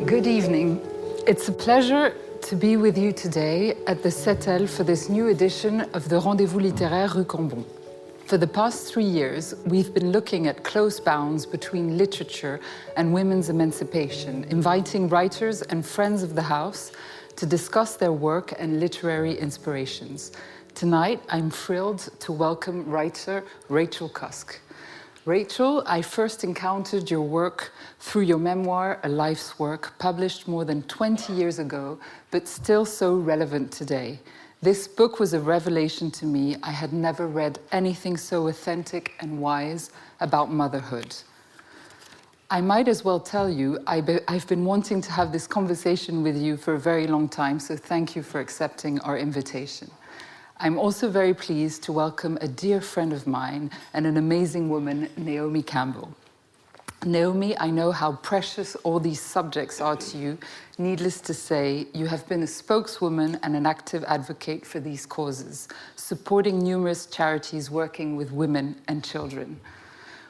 Good evening. It's a pleasure to be with you today at the Settle for this new edition of the Rendezvous littéraires Rue Cambon. For the past 3 years, we've been looking at close bounds between literature and women's emancipation, inviting writers and friends of the house to discuss their work and literary inspirations. Tonight, I'm thrilled to welcome writer Rachel Cusk. Rachel, I first encountered your work through your memoir, A Life's Work, published more than 20 years ago, but still so relevant today. This book was a revelation to me. I had never read anything so authentic and wise about motherhood. I might as well tell you, I've been wanting to have this conversation with you for a very long time, so thank you for accepting our invitation. I'm also very pleased to welcome a dear friend of mine and an amazing woman, Naomi Campbell. Naomi, I know how precious all these subjects are to you. Needless to say, you have been a spokeswoman and an active advocate for these causes, supporting numerous charities working with women and children.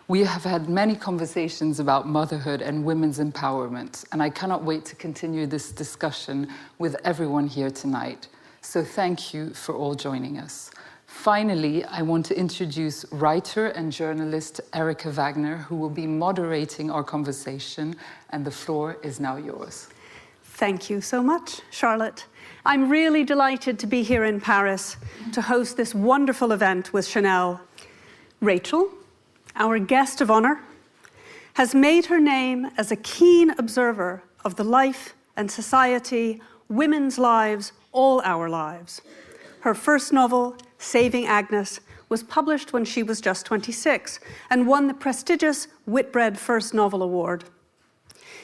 We have had many conversations about motherhood and women's empowerment, and I cannot wait to continue this discussion with everyone here tonight. So thank you for all joining us. Finally, I want to introduce writer and journalist Erica Wagner, who will be moderating our conversation, and the floor is now yours. Thank you so much, Charlotte. I'm really delighted to be here in Paris to host this wonderful event with Chanel. Rachel, our guest of honor, has made her name as a keen observer of the life and society, women's lives, all our lives. Her first novel, Saving Agnes, was published when she was just 26 and won the prestigious Whitbread First Novel Award.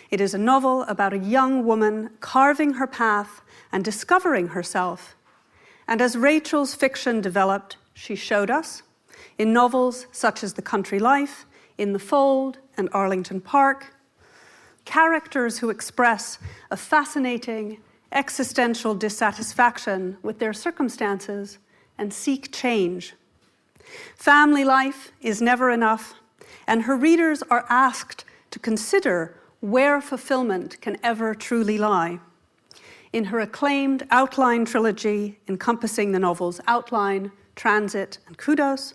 It is a novel about a young woman carving her path and discovering herself. And as Rachel's fiction developed, she showed us, in novels such as The Country Life, In the Fold, and Arlington Park, characters who express a fascinating existential dissatisfaction with their circumstances and seek change. Family life is never enough, and her readers are asked to consider where fulfillment can ever truly lie. In her acclaimed Outline trilogy, encompassing the novels Outline, Transit, and Kudos,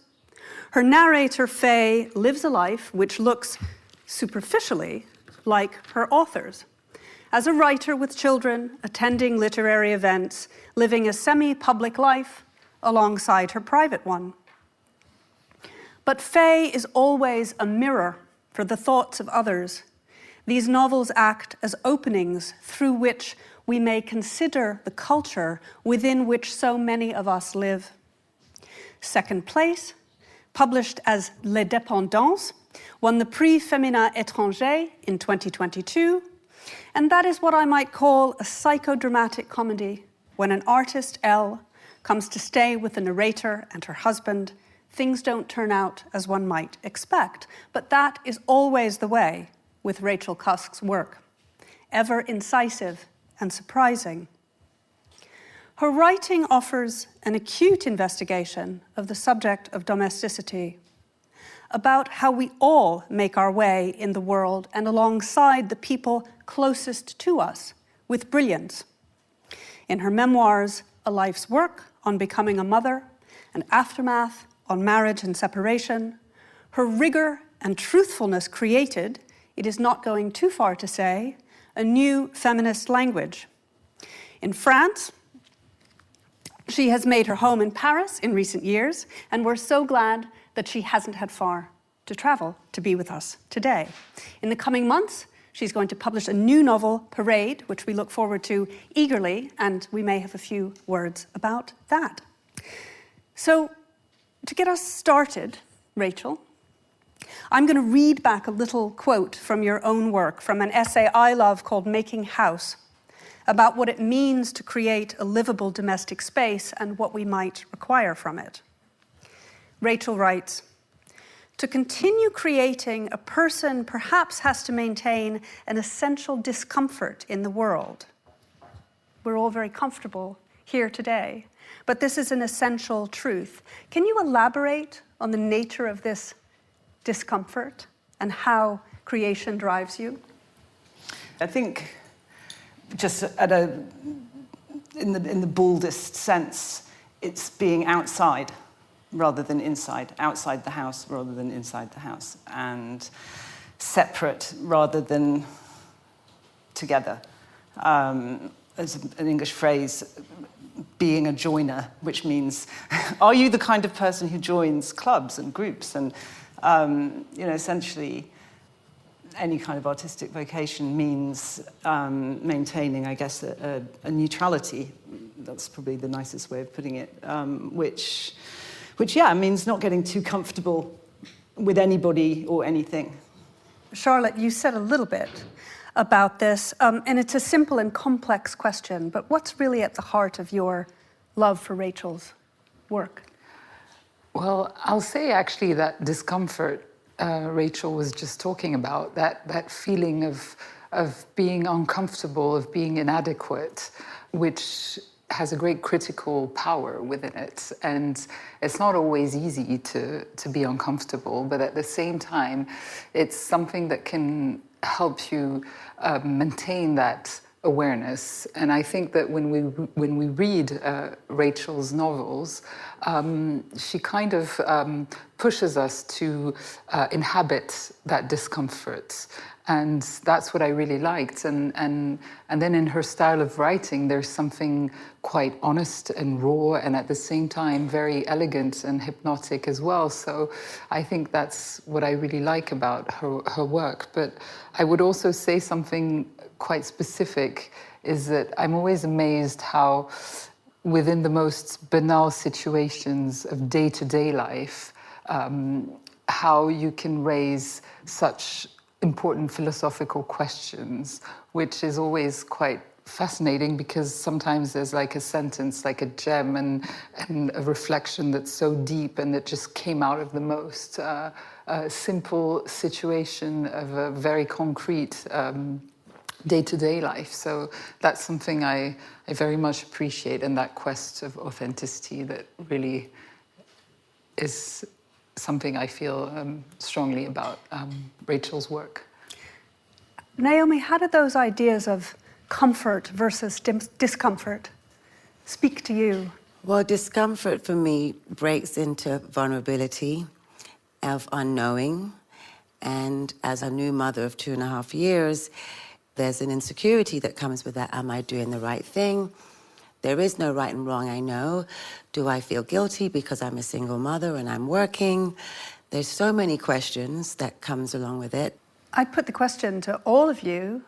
her narrator, Faye, lives a life which looks superficially like her author's. As a writer with children, attending literary events, living a semi-public life alongside her private one. But Faye is always a mirror for the thoughts of others. These novels act as openings through which we may consider the culture within which so many of us live. Second Place, published as Les Dépendances, won the Prix Féminin Étranger in 2022, and that is what I might call a psychodramatic comedy, when an artist, Elle, comes to stay with the narrator and her husband. Things don't turn out as one might expect, but that is always the way with Rachel Cusk's work, ever incisive and surprising. Her writing offers an acute investigation of the subject of domesticity, about how we all make our way in the world and alongside the people closest to us with brilliance. In her memoirs, A Life's Work, on becoming a mother, and Aftermath, on marriage and separation, her rigor and truthfulness created, it is not going too far to say, a new feminist language. In France, she has made her home in Paris in recent years, and we're so glad that she hasn't had far to travel to be with us today. In the coming months, she's going to publish a new novel, Parade, which we look forward to eagerly, and we may have a few words about that. So, to get us started, Rachel, I'm going to read back a little quote from your own work, from an essay I love called Making House, about what it means to create a livable domestic space and what we might require from it. Rachel writes, "To continue creating, a person perhaps has to maintain an essential discomfort in the world." We're all very comfortable here today, but this is an essential truth. Can you elaborate on the nature of this discomfort and how creation drives you? I think just in the baldest sense, it's being outside rather than inside, outside the house rather than inside the house, and separate rather than together. As an English phrase, being a joiner, which means, are you the kind of person who joins clubs and groups? And, essentially, any kind of artistic vocation means maintaining, I guess, a neutrality. That's probably the nicest way of putting it, which means not getting too comfortable with anybody or anything. Charlotte, you said a little bit about this, and it's a simple and complex question, but what's really at the heart of your love for Rachel's work? Well, I'll say actually that discomfort Rachel was just talking about, that feeling of being uncomfortable, of being inadequate, which has a great critical power within it. And it's not always easy to be uncomfortable, but at the same time, it's something that can help you maintain that awareness. And I think that when we read Rachel's novels, she kind of pushes us to inhabit that discomfort. And that's what I really liked. And then in her style of writing, there's something quite honest and raw, and at the same time very elegant and hypnotic as well. So I think that's what I really like about her work. But I would also say something quite specific, is that I'm always amazed how within the most banal situations of day-to-day life, how you can raise such important philosophical questions, which is always quite fascinating, because sometimes there's like a sentence, like a gem, and a reflection that's so deep and that just came out of the most simple situation of a very concrete day-to-day life. So that's something I very much appreciate, and that quest of authenticity that really is something I feel strongly about Rachel's work. Naomi, how did those ideas of comfort versus discomfort speak to you? Well, discomfort for me breaks into vulnerability of unknowing. And as a new mother of 2.5 years, there's an insecurity that comes with that. Am I doing the right thing? There is no right and wrong, I know. Do I feel guilty because I'm a single mother and I'm working? There's so many questions that comes along with it. I put the question to all of you.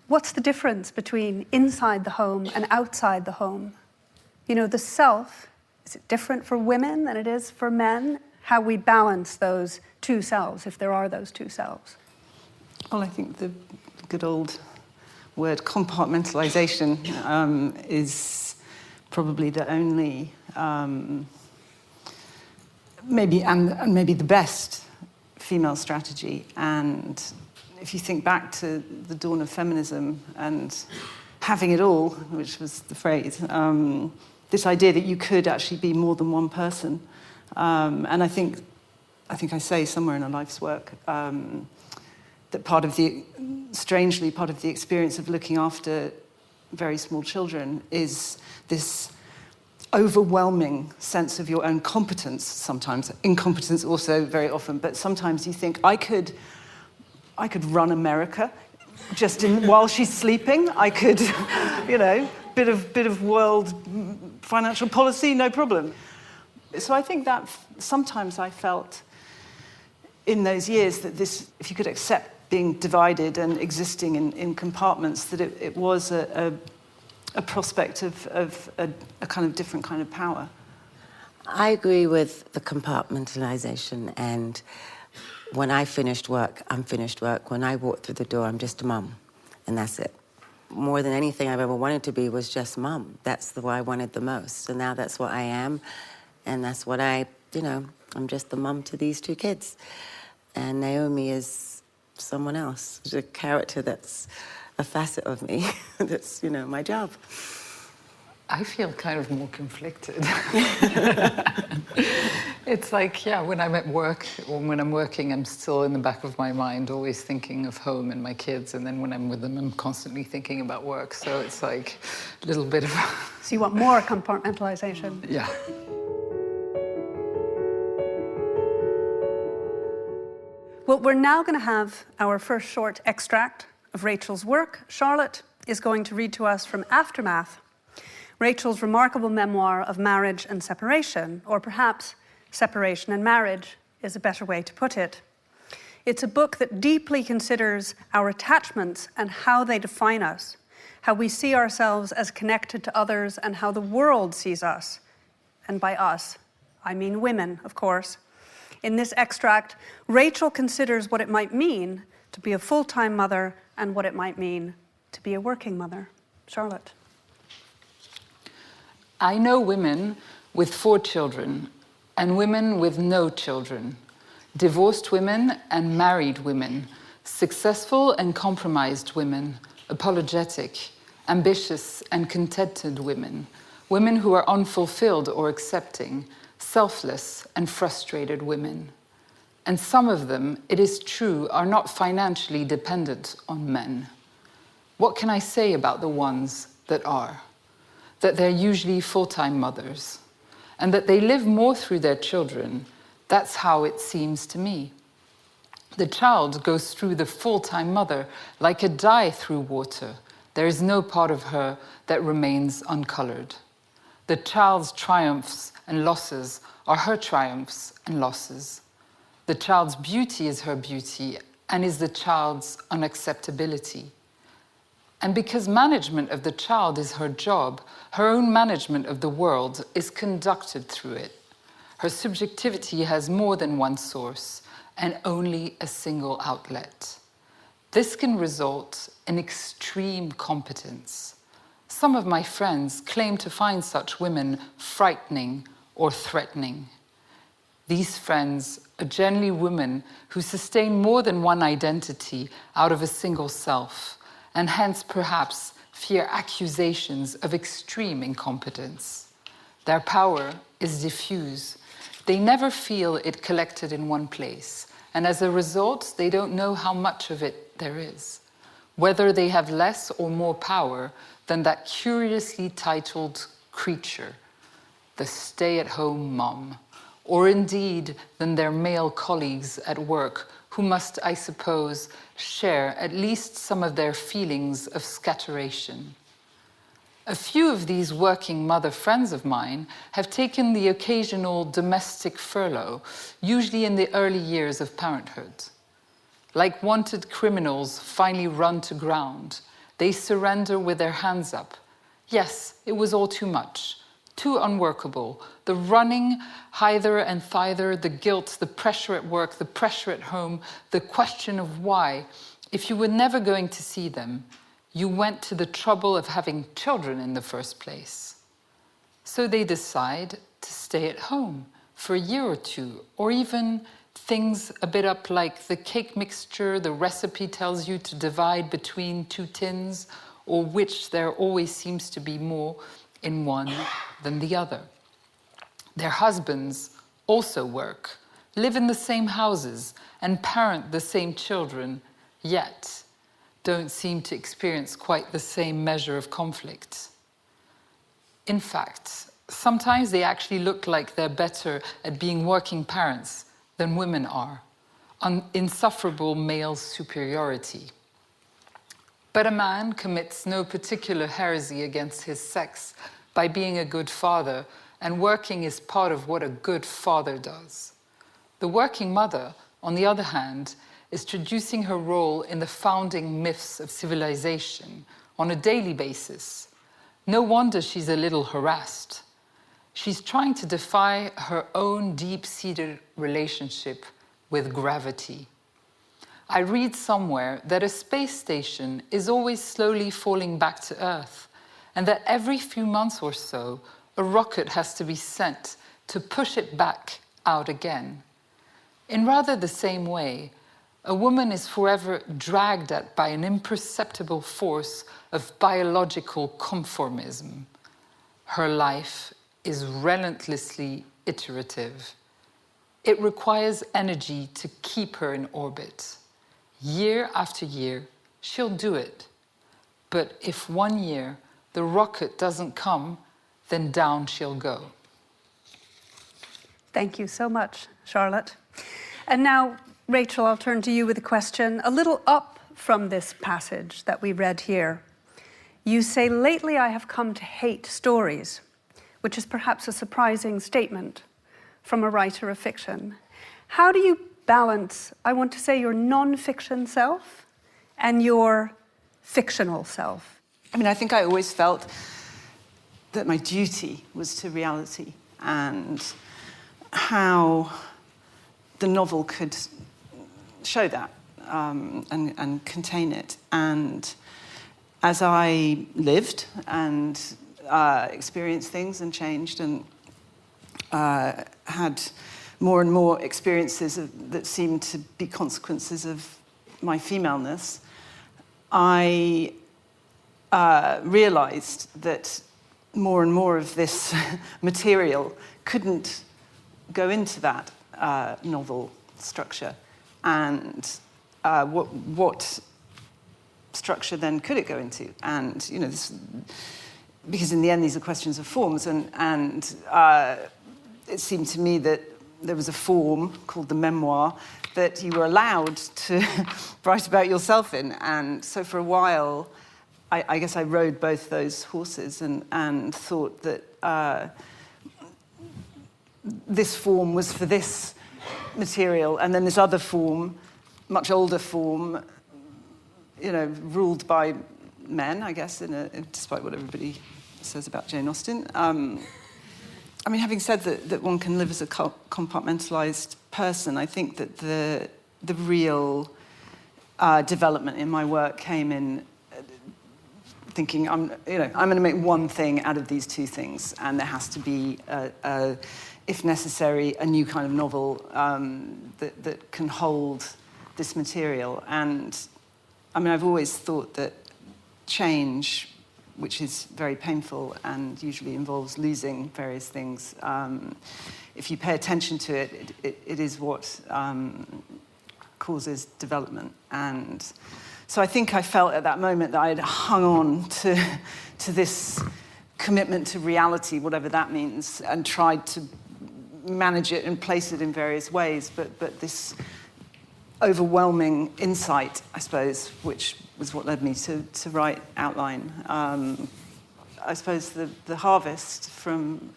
What's the difference between inside the home and outside the home? You know, the self, is it different for women than it is for men? How we balance those two selves, if there are those two selves? Well, I think the good old word compartmentalization is probably the only, maybe the best female strategy. And if you think back to the dawn of feminism and having it all, which was the phrase, this idea that you could actually be more than one person. And I think I say somewhere in our life's work that strangely, part of the experience of looking after very small children is this overwhelming sense of your own competence sometimes, incompetence also very often, but sometimes you think, I could run America just while she's sleeping. I could, bit of world financial policy, no problem. So I think that sometimes I felt in those years that this, if you could accept being divided and existing in compartments, that it was a prospect of a kind of different kind of power. I agree with the compartmentalization, and when I finished work, I'm finished work. When I walk through the door, I'm just a mum, and that's it. More than anything I've ever wanted to be was just mum. That's what I wanted the most, and now that's what I am, and that's what I'm just the mum to these 2 kids. And Naomi is someone else, a character that's a facet of me. That's, my job. I feel kind of more conflicted. It's like, yeah, when I'm at work or when I'm working, I'm still in the back of my mind always thinking of home and my kids, and then when I'm with them, I'm constantly thinking about work. So it's like a little bit of... So you want more compartmentalization? Yeah. Well, we're now going to have our first short extract of Rachel's work. Charlotte is going to read to us from Aftermath, Rachel's remarkable memoir of marriage and separation, or perhaps separation and marriage is a better way to put it. It's a book that deeply considers our attachments and how they define us, how we see ourselves as connected to others, and how the world sees us. And by us, I mean women, of course. In this extract, Rachel considers what it might mean to be a full-time mother and what it might mean to be a working mother. Charlotte. I know women with 4 children and women with no children, divorced women and married women, successful and compromised women, apologetic, ambitious and contented women, women who are unfulfilled or accepting, selfless and frustrated women. And some of them, it is true, are not financially dependent on men. What can I say about the ones that are? That they're usually full-time mothers, and that they live more through their children. That's how it seems to me. The child goes through the full-time mother like a dye through water. There is no part of her that remains uncolored. The child's triumphs and losses are her triumphs and losses. The child's beauty is her beauty and is the child's unacceptability. And because management of the child is her job, her own management of the world is conducted through it. Her subjectivity has more than one source and only a single outlet. This can result in extreme competence. Some of my friends claim to find such women frightening or threatening. These friends are generally women who sustain more than one identity out of a single self, and hence perhaps fear accusations of extreme incompetence. Their power is diffuse. They never feel it collected in one place, and as a result, they don't know how much of it there is, whether they have less or more power than that curiously titled creature, the stay-at-home mom, or indeed than their male colleagues at work, who must, I suppose, share at least some of their feelings of scatteration. A few of these working mother friends of mine have taken the occasional domestic furlough, usually in the early years of parenthood. Like wanted criminals finally run to ground, they surrender with their hands up. Yes, it was all too much, too unworkable. The running hither and thither, the guilt, the pressure at work, the pressure at home, the question of why. If you were never going to see them, you went to the trouble of having children in the first place. So they decide to stay at home for a year or two, or even things a bit up like the cake mixture the recipe tells you to divide between 2 tins, or which there always seems to be more in one than the other. Their husbands also work, live in the same houses, and parent the same children, yet don't seem to experience quite the same measure of conflict. In fact, sometimes they actually look like they're better at being working parents than women are, an insufferable male superiority. But a man commits no particular heresy against his sex by being a good father, and working is part of what a good father does. The working mother, on the other hand, is traducing her role in the founding myths of civilization on a daily basis. No wonder she's a little harassed. She's trying to defy her own deep-seated relationship with gravity. I read somewhere that a space station is always slowly falling back to Earth, and that every few months or so, a rocket has to be sent to push it back out again. In rather the same way, a woman is forever dragged at by an imperceptible force of biological conformism. her life is relentlessly iterative. It requires energy to keep her in orbit. Year after year, she'll do it. But if one year the rocket doesn't come, then down she'll go. Thank you so much, Charlotte. And now, Rachel, I'll turn to you with a question a little up from this passage that we read here. You say, "Lately I have come to hate stories," which is perhaps a surprising statement from a writer of fiction. How do you balance, I want to say, your non-fiction self and your fictional self? I mean, I think I always felt that my duty was to reality, and how the novel could show that and contain it. And as I lived and experienced things and changed and had more and more experiences that seemed to be consequences of my femaleness, I realized that more and more of this material couldn't go into that novel structure. And what structure then could it go into? And, you know, because in the end these are questions of forms, and it seemed to me that there was a form called the memoir that you were allowed to write about yourself in. And so for a while, I guess I rode both those horses and thought that this form was for this material, and then this other form, much older form, you know, ruled by men, I guess, despite what everybody says about Jane Austen. I mean, having said that one can live as a compartmentalized person, I think that the real development in my work came in thinking, I'm going to make one thing out of these two things, and there has to be, if necessary, a new kind of novel that can hold this material. And I mean, I've always thought that change, which is very painful and usually involves losing various things, if you pay attention to it, it is what causes development. And so I think I felt at that moment that I had hung on to this commitment to reality, whatever that means, and tried to manage it and place it in various ways. But this overwhelming insight, I suppose, which was what led me to write Outline. I suppose the harvest from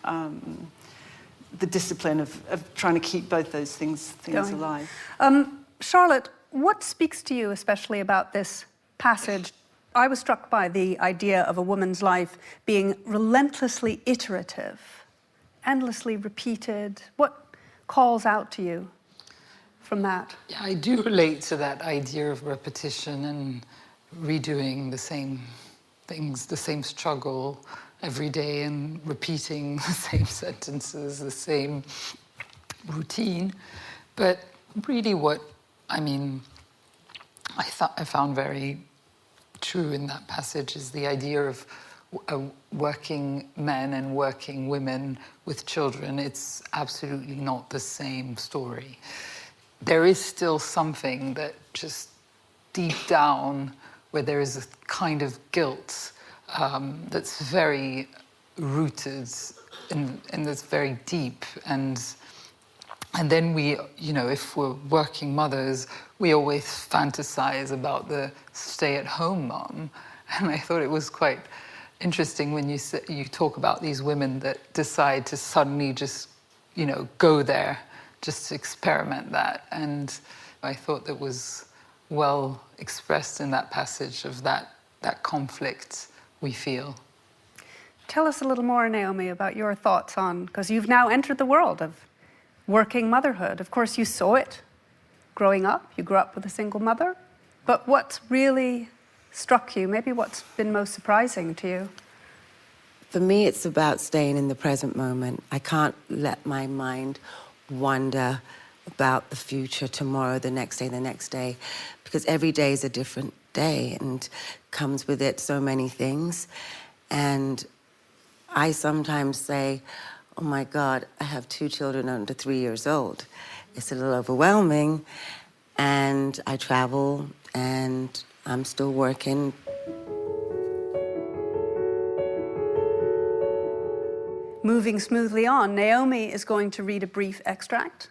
the discipline of trying to keep both those things alive. Charlotte, what speaks to you especially about this passage? I was struck by the idea of a woman's life being relentlessly iterative, endlessly repeated. What calls out to you from that? Yeah, I do relate to that idea of repetition and redoing the same things, the same struggle every day, and repeating the same sentences, the same routine. But really what, I found very true in that passage is the idea of working men and working women with children. It's absolutely not the same story. There is still something that just deep down where there is a kind of guilt that's very rooted and that's very deep. And then we, if we're working mothers, we always fantasize about the stay-at-home mom. And I thought it was quite interesting when you talk about these women that decide to suddenly just, go there, just to experiment that. And I thought that was well expressed in that passage of that conflict we feel. Tell us a little more, Naomi, about your thoughts on, because you've now entered the world of working motherhood. Of course, you saw it growing up. You grew up with a single mother. But what's really struck you? Maybe what's been most surprising to you? For me, it's about staying in the present moment. I can't let my mind wander about the future, tomorrow, the next day, because every day is a different day and comes with it so many things. And I sometimes say, oh my God, I have 2 children under 3 years old. It's a little overwhelming, and I travel, and I'm still working. Moving smoothly on, Naomi is going to read a brief extract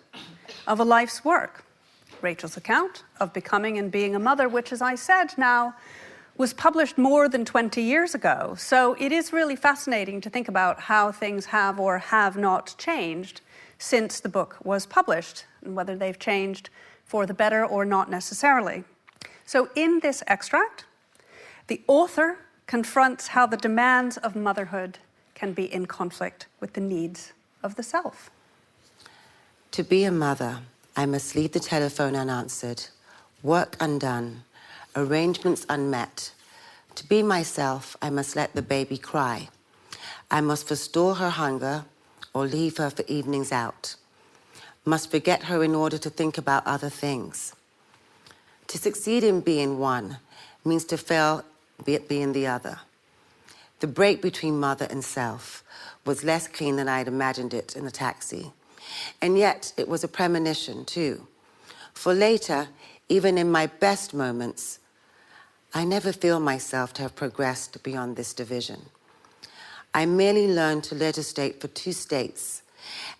of a life's work, Rachel's account of becoming and being a mother, which, as I said now, was published more than 20 years ago. So it is really fascinating to think about how things have or have not changed since the book was published, and whether they've changed for the better or not necessarily. So in this extract, the author confronts how the demands of motherhood can be in conflict with the needs of the self. To be a mother, I must leave the telephone unanswered, work undone, arrangements unmet. To be myself, I must let the baby cry. I must forestall her hunger or leave her for evenings out. Must forget her in order to think about other things. To succeed in being one means to fail at being the other. The break between mother and self was less clean than I had imagined it in the taxi. And yet, it was a premonition, too. For later, even in my best moments, I never feel myself to have progressed beyond this division. I merely learned to legislate for 2 states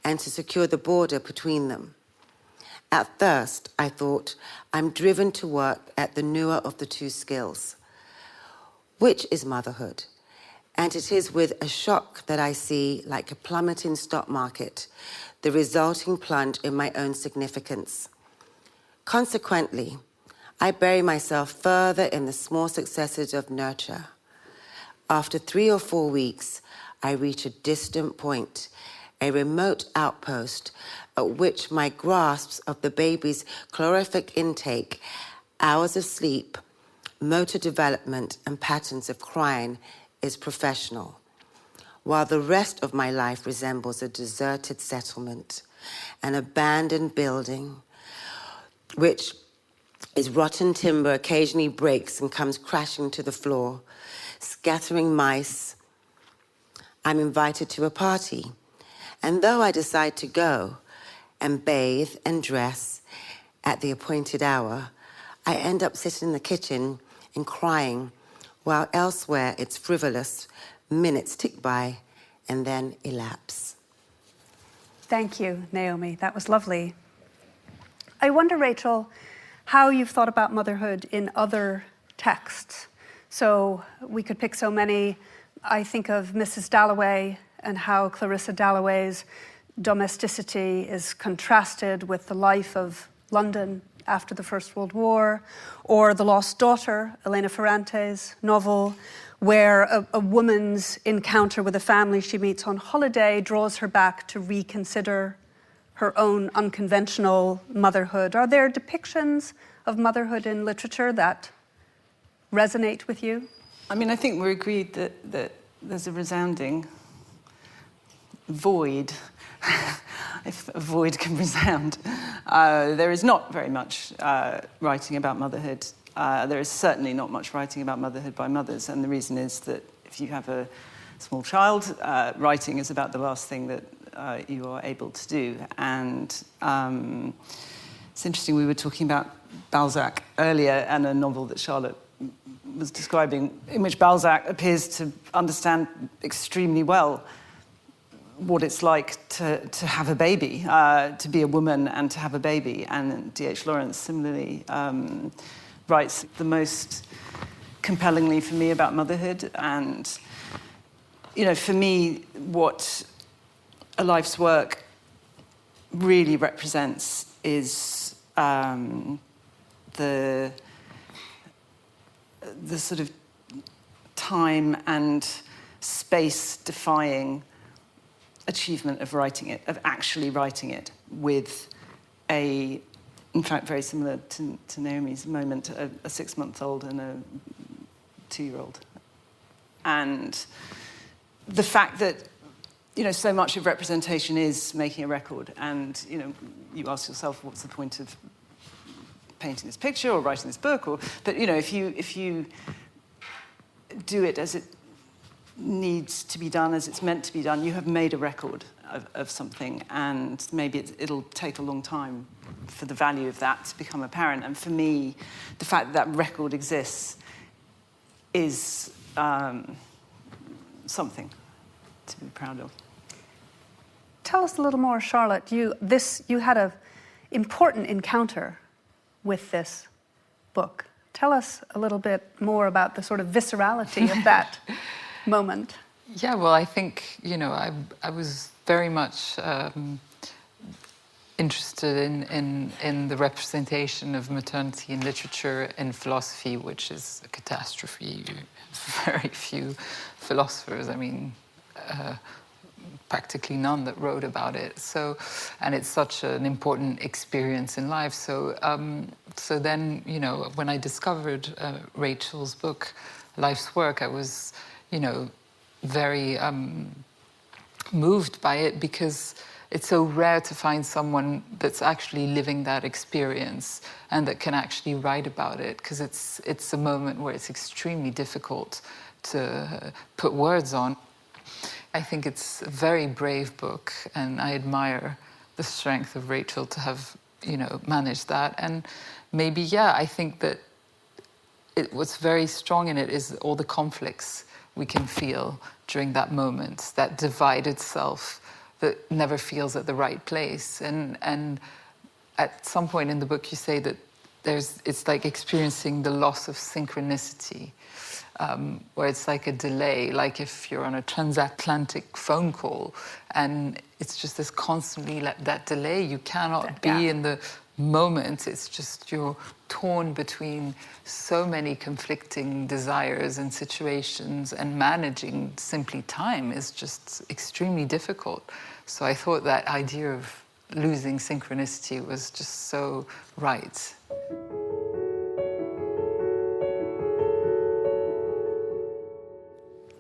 and to secure the border between them. At first, I thought, I'm driven to work at the newer of the 2 skills. Which is motherhood? And it is with a shock that I see, like a plummeting stock market, the resulting plunge in my own significance. Consequently, I bury myself further in the small successes of nurture. After 3 or 4 weeks, I reach a distant point, a remote outpost at which my grasps of the baby's calorific intake, hours of sleep, motor development, and patterns of crying is professional, while the rest of my life resembles a deserted settlement, an abandoned building, which is rotten timber occasionally breaks and comes crashing to the floor, scattering mice. I'm invited to a party, and though I decide to go and bathe and dress at the appointed hour, I end up sitting in the kitchen and crying, while elsewhere it's frivolous, minutes tick by and then elapse. Thank you, Naomi. That was lovely. I wonder, Rachel, how you've thought about motherhood in other texts. So we could pick so many. I think of Mrs. Dalloway and how Clarissa Dalloway's domesticity is contrasted with the life of London after the First World War, or The Lost Daughter, Elena Ferrante's novel, where a woman's encounter with a family she meets on holiday draws her back to reconsider her own unconventional motherhood. Are there depictions of motherhood in literature that resonate with you? I mean, I think we're agreed that there's a resounding void, if a void can resound. There is not very much writing about motherhood. There is certainly not much writing about motherhood by mothers, and the reason is that if you have a small child, writing is about the last thing that you are able to do. And it's interesting, we were talking about Balzac earlier, and a novel that Charlotte was describing, in which Balzac appears to understand extremely well what it's like to have a baby, to be a woman and to have a baby. And D.H. Lawrence similarly writes the most compellingly for me about motherhood. And, you know, for me, what a life's work really represents is the sort of time and space-defying achievement of writing it, of actually writing it with a, in fact, very similar to Naomi's moment, a 6-month-old and a 2-year-old. And the fact that, you know, so much of representation is making a record, and, you know, you ask yourself, what's the point of painting this picture or writing this book? But, you know, if you do it as it needs to be done as it's meant to be done. You have made a record of something, and maybe it'll take a long time for the value of that to become apparent. And for me, the fact that that record exists is something to be proud of. Tell us a little more, Charlotte. You had an important encounter with this book. Tell us a little bit more about the sort of viscerality of that moment. Yeah, well, I think, I was very much interested in the representation of maternity in literature and philosophy, which is a catastrophe. Very few philosophers, practically none that wrote about it. So, and it's such an important experience in life. So, so then, when I discovered Rachel's book, Life's Work, I was, very moved by it, because it's so rare to find someone that's actually living that experience and that can actually write about it, because it's a moment where it's extremely difficult to put words on. I think it's a very brave book, and I admire the strength of Rachel to have, managed that. And maybe, I think that what's very strong in it is all the conflicts we can feel during that moment, that divided self that never feels at the right place. And at some point in the book, you say that it's like experiencing the loss of synchronicity, where it's like a delay, like if you're on a transatlantic phone call and it's just this constantly that delay. You cannot be in the moment. It's just you're torn between so many conflicting desires and situations, and managing simply time is just extremely difficult. So I thought that idea of losing synchronicity was just so right.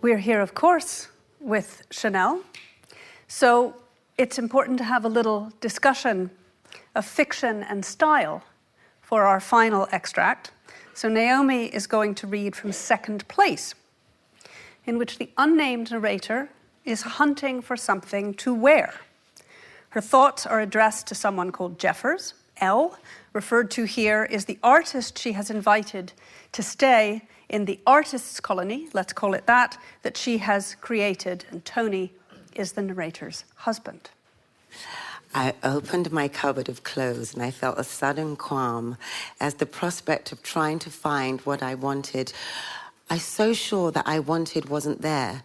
We're here, of course, with Chanel. So it's important to have a little discussion of fiction and style for our final extract. So Naomi is going to read from Second Place, in which the unnamed narrator is hunting for something to wear. Her thoughts are addressed to someone called Jeffers. L, referred to here, is the artist she has invited to stay in the artist's colony, let's call it that she has created, and Tony is the narrator's husband. I opened my cupboard of clothes and I felt a sudden qualm as the prospect of trying to find what I wanted. I was so sure that I wanted wasn't there.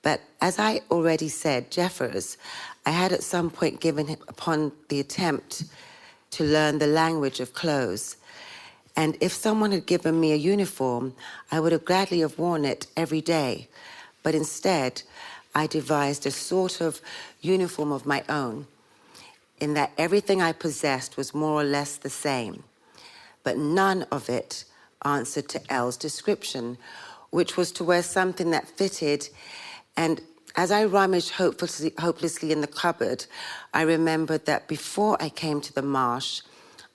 But as I already said, Jeffers, I had at some point given him upon the attempt to learn the language of clothes. And if someone had given me a uniform, I would have gladly have worn it every day. But instead, I devised a sort of uniform of my own, in that everything I possessed was more or less the same. But none of it answered to Elle's description, which was to wear something that fitted. And as I rummaged hopelessly in the cupboard, I remembered that before I came to the marsh,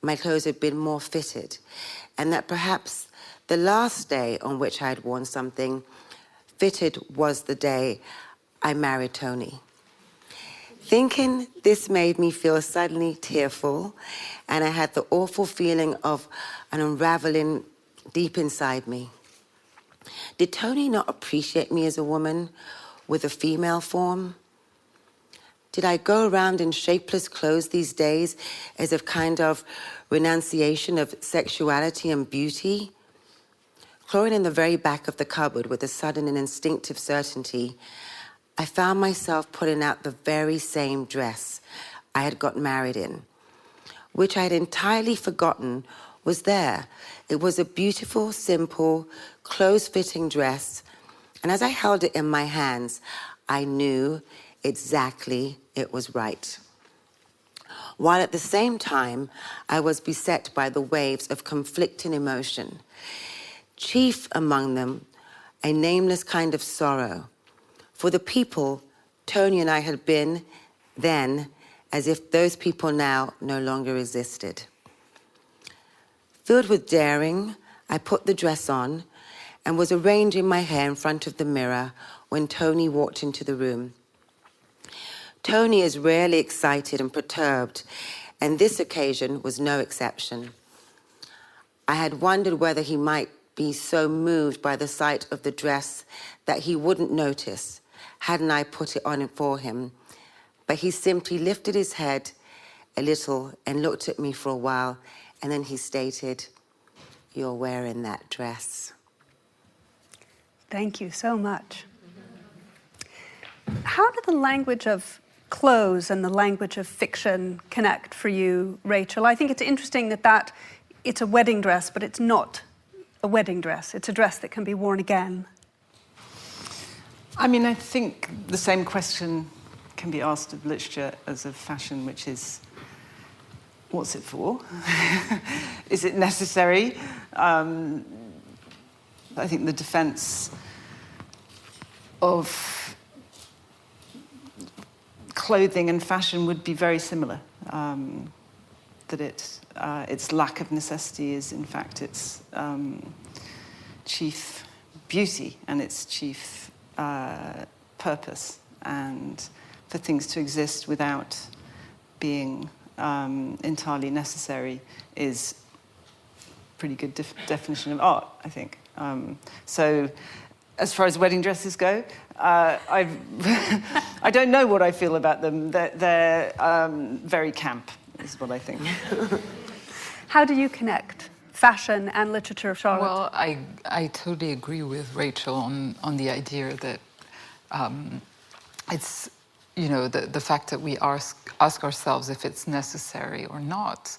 my clothes had been more fitted, and that perhaps the last day on which I had worn something fitted was the day I married Tony. Thinking this made me feel suddenly tearful, and I had the awful feeling of an unraveling deep inside me. Did Tony not appreciate me as a woman with a female form? Did I go around in shapeless clothes these days as a kind of renunciation of sexuality and beauty? Clawing in the very back of the cupboard with a sudden and instinctive certainty, I found myself putting out the very same dress I had got married in, which I had entirely forgotten was there. It was a beautiful, simple, close-fitting dress, and as I held it in my hands, I knew exactly it was right. While at the same time, I was beset by the waves of conflicting emotion. Chief among them, a nameless kind of sorrow for the people Tony and I had been then, as if those people now no longer existed. Filled with daring, I put the dress on and was arranging my hair in front of the mirror when Tony walked into the room. Tony is rarely excited and perturbed, and this occasion was no exception. I had wondered whether he might be so moved by the sight of the dress that he wouldn't notice, hadn't I put it on for him. But he simply lifted his head a little and looked at me for a while, and then he stated, "You're wearing that dress." Thank you so much. How do the language of clothes and the language of fiction connect for you, Rachel? I think it's interesting that it's a wedding dress, but it's not a wedding dress. It's a dress that can be worn again. I mean, I think the same question can be asked of literature as of fashion, which is, what's it for? Is it necessary? I think the defense of clothing and fashion would be very similar. That its lack of necessity is, in fact, its chief beauty and its chief purpose, and for things to exist without being entirely necessary is a pretty good definition of art, I think. So as far as wedding dresses go, I don't know what I feel about them. They're very camp, is what I think. How do you connect fashion and literature, Charlotte? Well, I totally agree with Rachel on the idea that it's, the fact that we ask ourselves if it's necessary or not.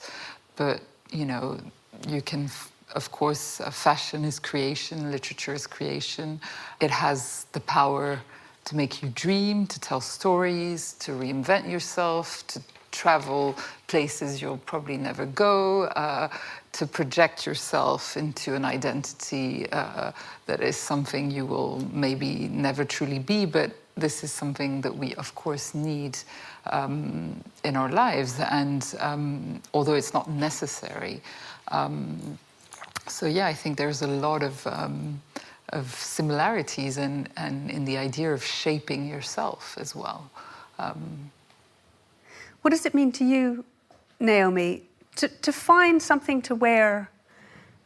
But, you can, of course, fashion is creation, literature is creation. It has the power to make you dream, to tell stories, to reinvent yourself, to travel places you'll probably never go, to project yourself into an identity that is something you will maybe never truly be, but this is something that we, of course, need in our lives, and although it's not necessary. So yeah, I think there's a lot of similarities and in the idea of shaping yourself as well. What does it mean to you, Naomi, to find something to wear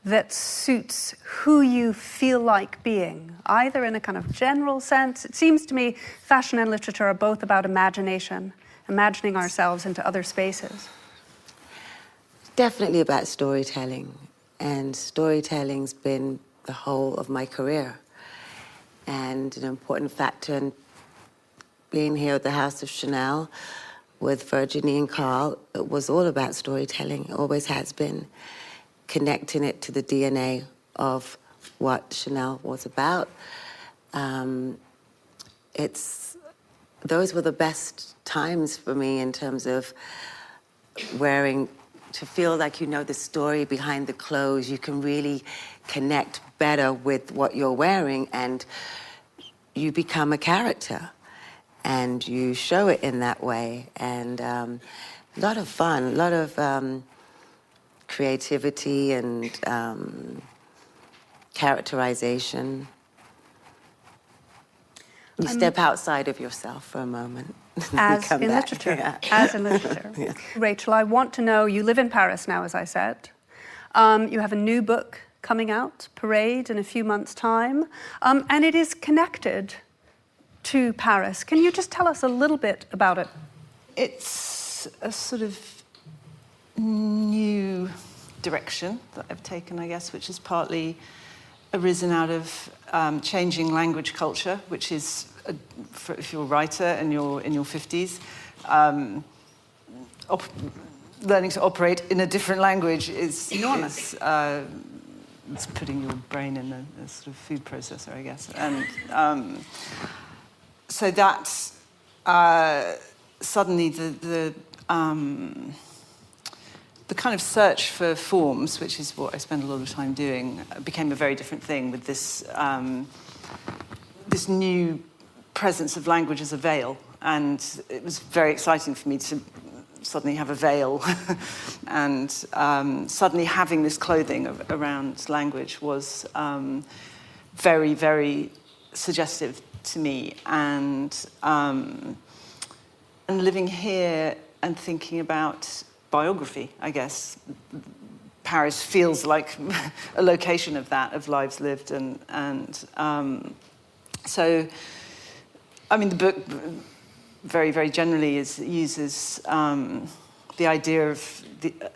that suits who you feel like being, either in a kind of general sense? It seems to me fashion and literature are both about imagination, imagining ourselves into other spaces. Definitely about storytelling, and storytelling's been the whole of my career, and an important factor in being here at the House of Chanel with Virginie and Carl. It was all about storytelling, it always has been, connecting it to the DNA of what Chanel was about. Those were the best times for me in terms of wearing, to feel like you know the story behind the clothes. You can really connect better with what you're wearing, and you become a character. And you show it in that way, and a lot of fun, a lot of creativity and characterization. You step outside of yourself for a moment. As in literature. Yeah. As in literature. Yeah. Rachel, I want to know, you live in Paris now, as I said. You have a new book coming out, Parade, in a few months' time, and it is connected to Paris. Can you just tell us a little bit about it? It's a sort of new direction that I've taken, I guess, which is partly arisen out of changing language culture, which is, if you're a writer and you're in your 50s, learning to operate in a different language is enormous. It's putting your brain in a sort of food processor, I guess. And so that's suddenly the kind of search for forms, which is what I spend a lot of time doing, became a very different thing with this this new presence of language as a veil. And it was very exciting for me to suddenly have a veil and suddenly having this clothing around language was very, very suggestive to me, and living here and thinking about biography, I guess. Paris feels like a location of that, of lives lived, so, I mean, the book very, very generally uses the idea of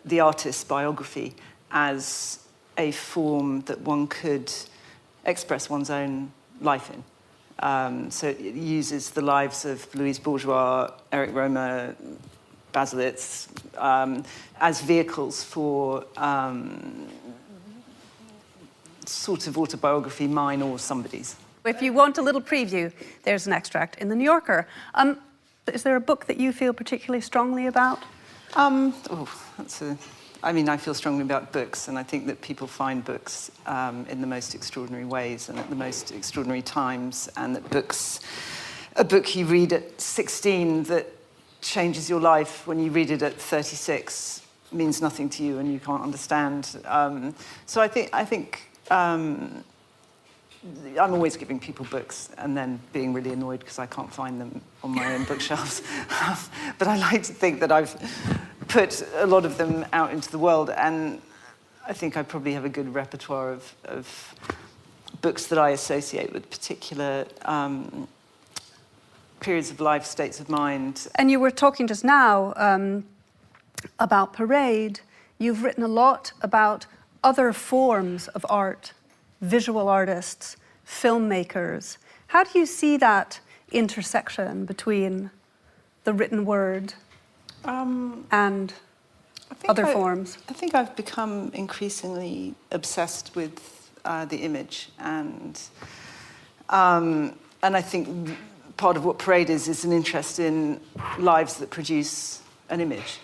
the artist's biography as a form that one could express one's own life in. So it uses the lives of Louise Bourgeois, Eric Romer, Baselitz, as vehicles for sort of autobiography, mine or somebody's. If you want a little preview, there's an extract in The New Yorker. Is there a book that you feel particularly strongly about? I feel strongly about books, and I think that people find books in the most extraordinary ways and at the most extraordinary times, and that a book you read at 16 that changes your life when you read it at 36 means nothing to you and you can't understand. So I think I'm always giving people books and then being really annoyed because I can't find them on my own bookshelves. But I like to think that I've put a lot of them out into the world, and I think I probably have a good repertoire of books that I associate with particular periods of life, states of mind. And you were talking just now about Parade. You've written a lot about other forms of art, visual artists, filmmakers. How do you see that intersection between the written word and other forms? I think I've become increasingly obsessed with the image, and I think part of what Parade is an interest in lives that produce an image,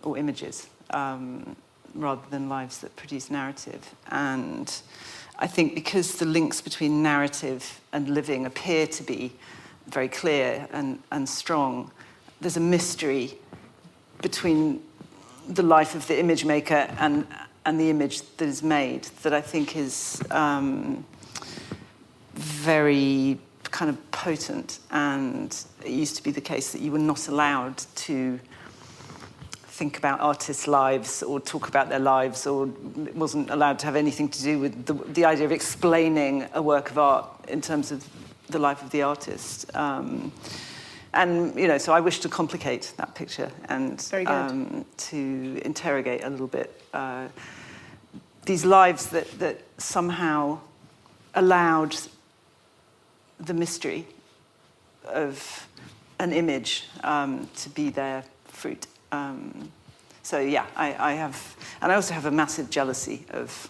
or images, rather than lives that produce narrative. And I think because the links between narrative and living appear to be very clear and strong, there's a mystery between the life of the image maker and the image that is made that I think is very kind of potent. And it used to be the case that you were not allowed to think about artists' lives or talk about their lives, or it wasn't allowed to have anything to do with the idea of explaining a work of art in terms of the life of the artist. And, so I wish to complicate that picture and to interrogate a little bit these lives that somehow allowed the mystery of an image to be their fruit. I have, and I also have a massive jealousy of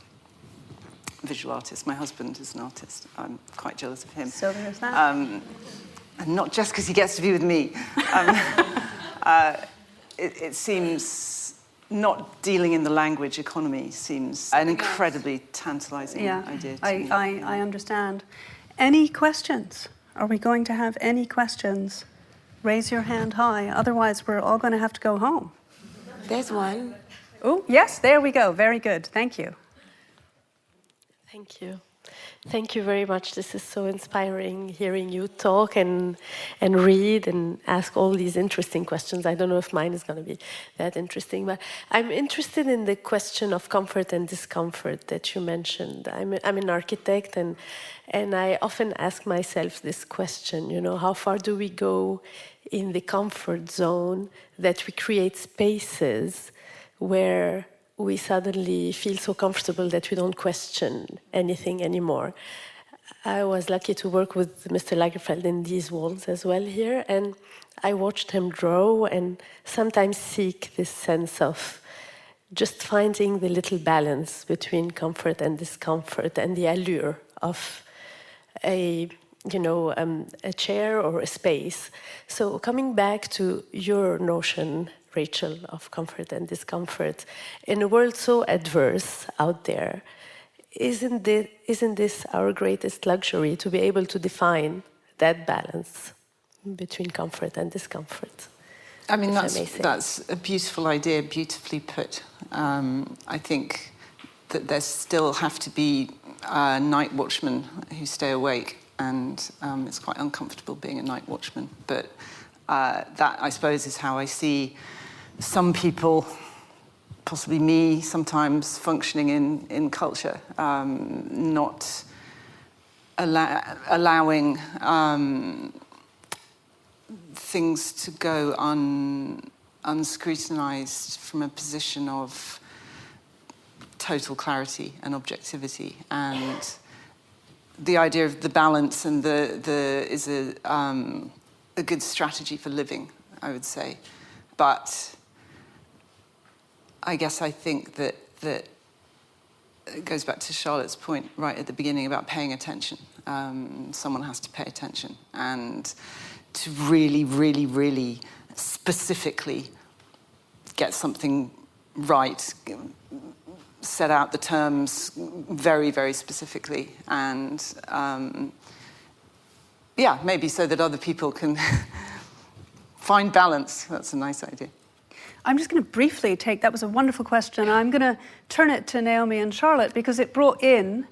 visual artists. My husband is an artist. I'm quite jealous of him. So there's that. And not just because he gets to be with me. It seems not dealing in the language economy seems an incredibly tantalising idea to me. I understand. Any questions? Are we going to have any questions? Raise your hand high, otherwise we're all going to have to go home. There's one. Oh, yes, there we go. Very good. Thank you. Thank you. Thank you very much. This is so inspiring, hearing you talk and read and ask all these interesting questions. I don't know if mine is going to be that interesting, but I'm interested in the question of comfort and discomfort that you mentioned. I'm an architect, and I often ask myself this question, how far do we go in the comfort zone that we create spaces where we suddenly feel so comfortable that we don't question anything anymore. I was lucky to work with Mr. Lagerfeld in these walls as well here, and I watched him draw and sometimes seek this sense of just finding the little balance between comfort and discomfort and the allure of a chair or a space. So coming back to your notion, Rachel, of comfort and discomfort, in a world so adverse out there, isn't this our greatest luxury, to be able to define that balance between comfort and discomfort? I mean, that's a beautiful idea, beautifully put. I think that there still have to be night watchmen who stay awake and it's quite uncomfortable being a night watchman. But that, I suppose, is how I see some people, possibly me, sometimes functioning in culture, not allowing things to go unscrutinized from a position of total clarity and objectivity. And the idea of the balance and is a good strategy for living, I would say. But I guess I think that it goes back to Charlotte's point right at the beginning about paying attention. Someone has to pay attention, and to really, really, really specifically get something right, set out the terms very, very specifically, and yeah, maybe so that other people can find balance. That's a nice idea. I'm just going to briefly take, that was a wonderful question. I'm going to turn it to Naomi and Charlotte because it brought in,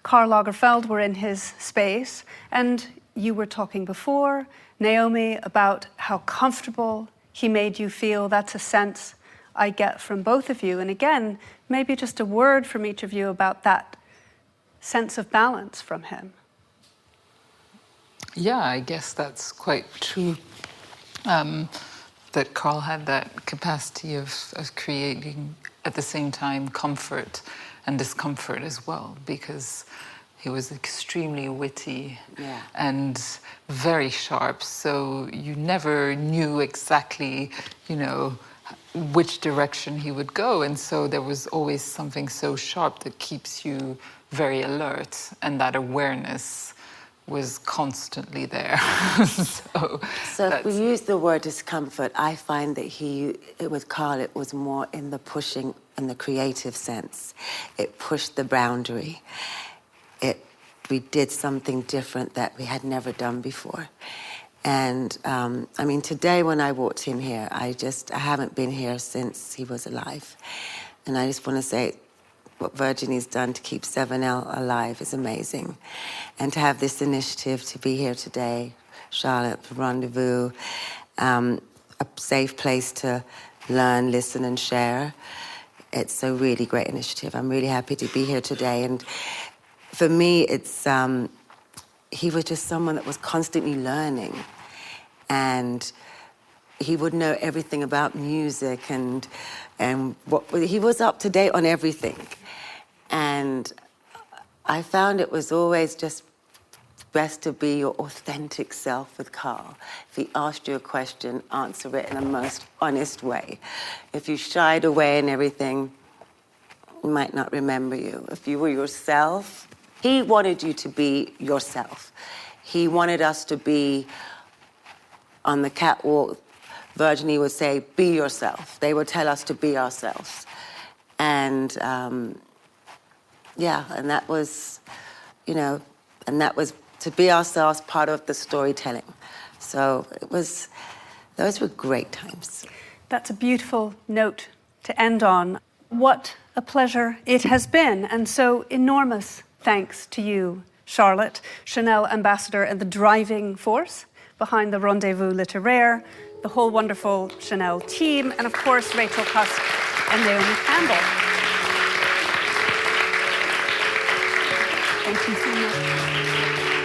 Karl Lagerfeld were in his space, and you were talking before, Naomi, about how comfortable he made you feel. That's a sense I get from both of you. And again, maybe just a word from each of you about that sense of balance from him. Yeah, I guess that's quite true. That Karl had that capacity of creating at the same time comfort and discomfort as well, because he was extremely witty and very sharp. So you never knew exactly, which direction he would go. And so there was always something so sharp that keeps you very alert, and that awareness was constantly there. So if we use the word discomfort, I find that with Karl, it was more in the pushing and the creative sense. It pushed the boundary. We did something different that we had never done before. And today when I walked in here, I haven't been here since he was alive. And I just want to say, what Virginie's done to keep 7L alive is amazing. And to have this initiative to be here today, Charlotte, Rendezvous, a safe place to learn, listen, and share. It's a really great initiative. I'm really happy to be here today. And for me, he was just someone that was constantly learning. And he would know everything about music and he was up to date on everything. And I found it was always just best to be your authentic self with Karl. If he asked you a question, answer it in the most honest way. If you shied away and everything, he might not remember you. If you were yourself, he wanted you to be yourself. He wanted us to be on the catwalk. Virginie would say, be yourself. They would tell us to be ourselves. And and that was, to be ourselves, part of the storytelling. So those were great times. That's a beautiful note to end on. What a pleasure it has been. And so enormous thanks to you, Charlotte, Chanel ambassador and the driving force behind the Rendezvous littéraires, the whole wonderful Chanel team, and of course, Rachel Cusk and Naomi Campbell. Thank you so much.